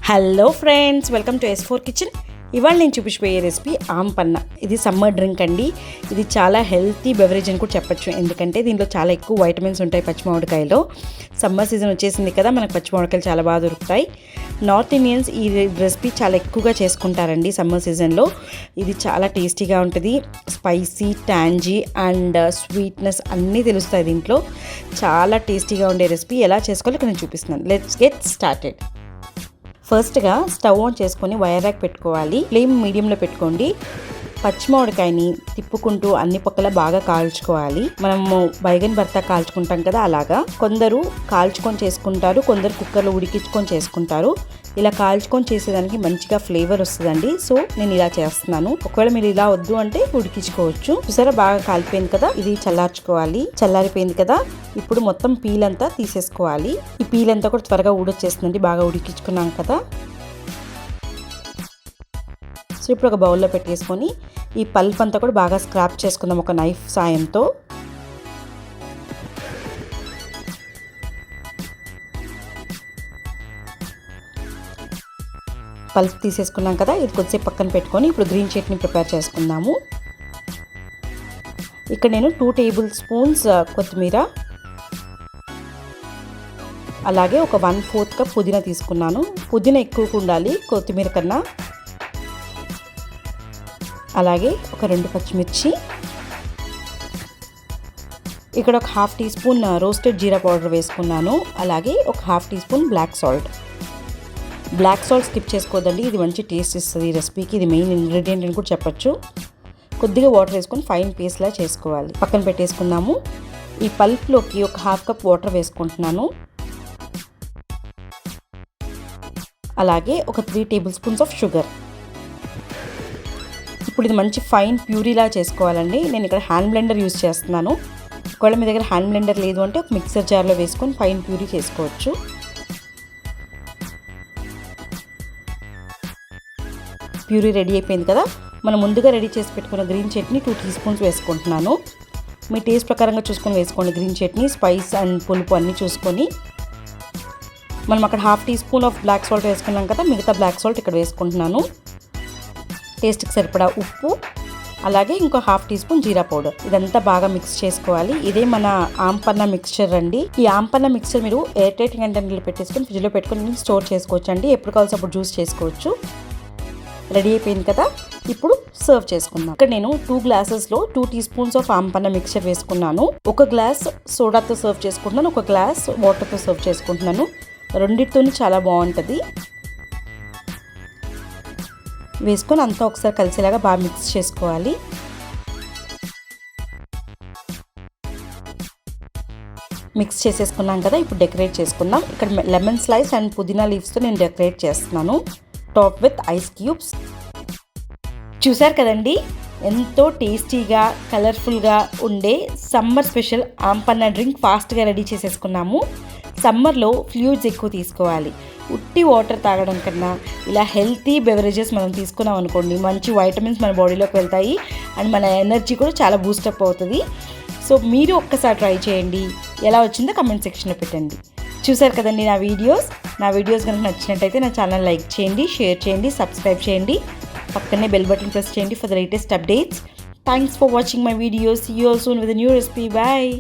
Hello friends, welcome to S4 kitchen. ఇవాళ నేను చూపించబోయే రెసిపీ ఆంపన్న. ఇది సమ్మర్ డ్రింక్ అండి. ఇది చాలా హెల్తీ బెవరేజ్ అని కూడా చెప్పచ్చు. ఎందుకంటే దీంట్లో చాలా ఎక్కువ వైటమిన్స్ ఉంటాయి పచ్చిమామిడికాయలో. సమ్మర్ సీజన్ వచ్చేసింది కదా, మనకు పచ్చిమామిడికాయలు చాలా బాగా దొరుకుతాయి. నార్త్ ఇండియన్స్ ఈ రెసిపీ చాలా ఎక్కువగా చేసుకుంటారండి సమ్మర్ సీజన్లో. ఇది చాలా టేస్టీగా ఉంటుంది. స్పైసీ, ట్యాంజీ అండ్ స్వీట్నెస్ అన్నీ తెలుస్తాయి దీంట్లో. చాలా టేస్టీగా ఉండే రెసిపీ ఎలా చేసుకోవాలో ఇక్కడ నేను చూపిస్తున్నాను. Let's get started. ఫస్ట్గా స్టవ్ ఆన్ చేసుకొని వైర్ ర్యాక్ పెట్టుకోవాలి. ఫ్లేమ్ మీడియంలో పెట్టుకోండి. పచ్చిమామిడికాయని తిప్పుకుంటూ అన్ని పక్కల బాగా కాల్చుకోవాలి. మనము బైగన్ భర్త కాల్చుకుంటాం కదా, అలాగా. కొందరు కాల్చుకొని చేసుకుంటారు, కొందరు కుక్కర్లో ఉడికించుకొని చేసుకుంటారు. ఇలా కాల్చుకొని చేసేదానికి మంచిగా ఫ్లేవర్ వస్తుందండి. సో నేను ఇలా చేస్తున్నాను. ఒకవేళ మీరు ఇలా వద్దు అంటే ఉడికించుకోవచ్చు. చూసారా, బాగా కాలిపోయింది కదా. ఇది చల్లార్చుకోవాలి. చల్లారిపోయింది కదా, ఇప్పుడు మొత్తం పీల్ అంతా తీసేసుకోవాలి. ఈ పీల్ అంతా కూడా త్వరగా ఊడొచ్చేస్తుందండి, బాగా ఉడికించుకున్నాం కదా. సో ఇప్పుడు ఒక బౌల్లో పెట్టేసుకొని ఈ పల్ప్ అంతా కూడా బాగా స్క్రాప్ చేసుకుందాం ఒక నైఫ్ సాయంతో. పల్ప్ తీసేసుకున్నాం కదా, ఇది కొద్దిసేపు పక్కన పెట్టుకొని ఇప్పుడు గ్రీన్ చట్నీ ప్రిపేర్ చేసుకుందాము. ఇక్కడ నేను 2 టేబుల్ స్పూన్స్ కొత్తిమీర, అలాగే ఒక 1/4 కప్ పుదీనా తీసుకున్నాను. పుదీనా ఎక్కువగా ఉండాలి కొత్తిమీర కన్నా. అలాగే ఒక 2 పచ్చిమిర్చి, ఇక్కడ ఒక 1/2 teaspoon roasted jeera powder వేసుకున్నాను. అలాగే ఒక 1/2 teaspoon black salt. Black salt skip చేసుకోవద్దండి, ఇది మంచి టేస్ట్ ఇస్తుంది ఈ రెసిపీకి. ఇది మెయిన్ ఇంగ్రీడియంట్ అని కూడా చెప్పచ్చు. కొద్దిగా వాటర్ వేసుకొని ఫైన్ పేస్ట్లా చేసుకోవాలి. పక్కన పెట్టేసుకుందాము. ఈ పల్ప్లోకి ఒక 1/2 కప్ వాటర్ వేసుకుంటున్నాను. అలాగే ఒక 3 టేబుల్ స్పూన్స్ ఆఫ్ షుగర్. ఇప్పుడు ఇది మంచి ఫైన్ ప్యూరీలా చేసుకోవాలండి. నేను ఇక్కడ హ్యాండ్ బ్లెండర్ యూజ్ చేస్తున్నాను. ఒకవేళ మీ దగ్గర హ్యాండ్ బ్లెండర్ లేదు అంటే ఒక మిక్సర్ జార్లో వేసుకొని ఫైన్ ప్యూరీ చేసుకోవచ్చు. ప్యూరీ రెడీ అయిపోయింది కదా. మనం ముందుగా రెడీ చేసి పెట్టుకున్న గ్రీన్ చట్నీ 2 టీ స్పూన్స్ వేసుకుంటున్నాను. మీ టేస్ట్ ప్రకారంగా చూసుకొని వేసుకోండి. గ్రీన్ చట్నీ స్పైస్ అండ్ పులుపు అన్నీ చూసుకొని. మనం అక్కడ 1/2 teaspoon of black salt వేసుకున్నాం కదా, మిగతా బ్లాక్ సాల్ట్ ఇక్కడ వేసుకుంటున్నాను. టేస్ట్కి సరిపడా ఉప్పు, అలాగే ఇంకో 1/2 టీ స్పూన్ జీరా పౌడర్. ఇదంతా బాగా మిక్స్ చేసుకోవాలి. ఇదే మన ఆంపన్న మిక్స్చర్ అండి. ఈ ఆంపన్న మిక్స్చర్ మీరు ఎయిర్ టైట్ కంటైనర్లో పెట్టేసుకొని ఫ్రిడ్జ్లో పెట్టుకొని స్టోర్ చేసుకోవచ్చు అండి. ఎప్పుడు కావాల్సి అప్పుడు జ్యూస్ చేసుకోవచ్చు. రెడీ అయిపోయింది కదా, ఇప్పుడు సర్వ్ చేసుకుందాం. ఇక్కడ నేను 2 గ్లాసెస్లో 2 టీ స్పూన్స్ ఆఫ్ ఆంపన్న మిక్స్చర్ వేసుకున్నాను. ఒక గ్లాస్ సోడాతో సర్వ్ చేసుకుంటున్నాను, ఒక గ్లాస్ వాటర్తో సర్వ్ చేసుకుంటున్నాను. రెండిటితోని చాలా బాగుంటుంది. వేసుకొని అంతా ఒకసారి కలిసేలాగా బాగా మిక్స్ చేసుకోవాలి. మిక్స్ చేసేసుకున్నాం కదా, ఇప్పుడు డెకరేట్ చేసుకుందాం. ఇక్కడ లెమన్ స్లైస్ అండ్ పుదీనా లీవ్స్తో నేను డెకరేట్ చేస్తున్నాను. Top with ice cubes. చూసారు కదండి, ఎంతో టేస్టీగా కలర్ఫుల్గా ఉండే సమ్మర్ స్పెషల్ ఆంపన్న డ్రింక్ ఫాస్ట్గా రెడీ చేసేసుకున్నాము. సమ్మర్లో ఫ్లూయిడ్స్ ఎక్కువ తీసుకోవాలి. ఉట్టి వాటర్ తాగడం కన్నా ఇలా హెల్తీ బెవరేజెస్ మనం తీసుకున్నాం అనుకోండి, మంచి వైటమిన్స్ మన బాడీలోకి వెళ్తాయి అండ్ మన ఎనర్జీ కూడా చాలా బూస్టప్ అవుతుంది. సో మీరు ఒక్కసారి ట్రై చేయండి. ఎలా వచ్చిందో కమెంట్ సెక్షన్లో పెట్టండి. చూసారు కదండి నా వీడియోస్ కనుక నచ్చినట్టయితే నా ఛానల్ లైక్ చేయండి, షేర్ చేయండి, సబ్స్క్రైబ్ చేయండి. పక్కనే బెల్ బటన్ ప్రెస్ చేయండి for the latest updates. Thanks for watching my videos. See you all soon with a new recipe. Bye.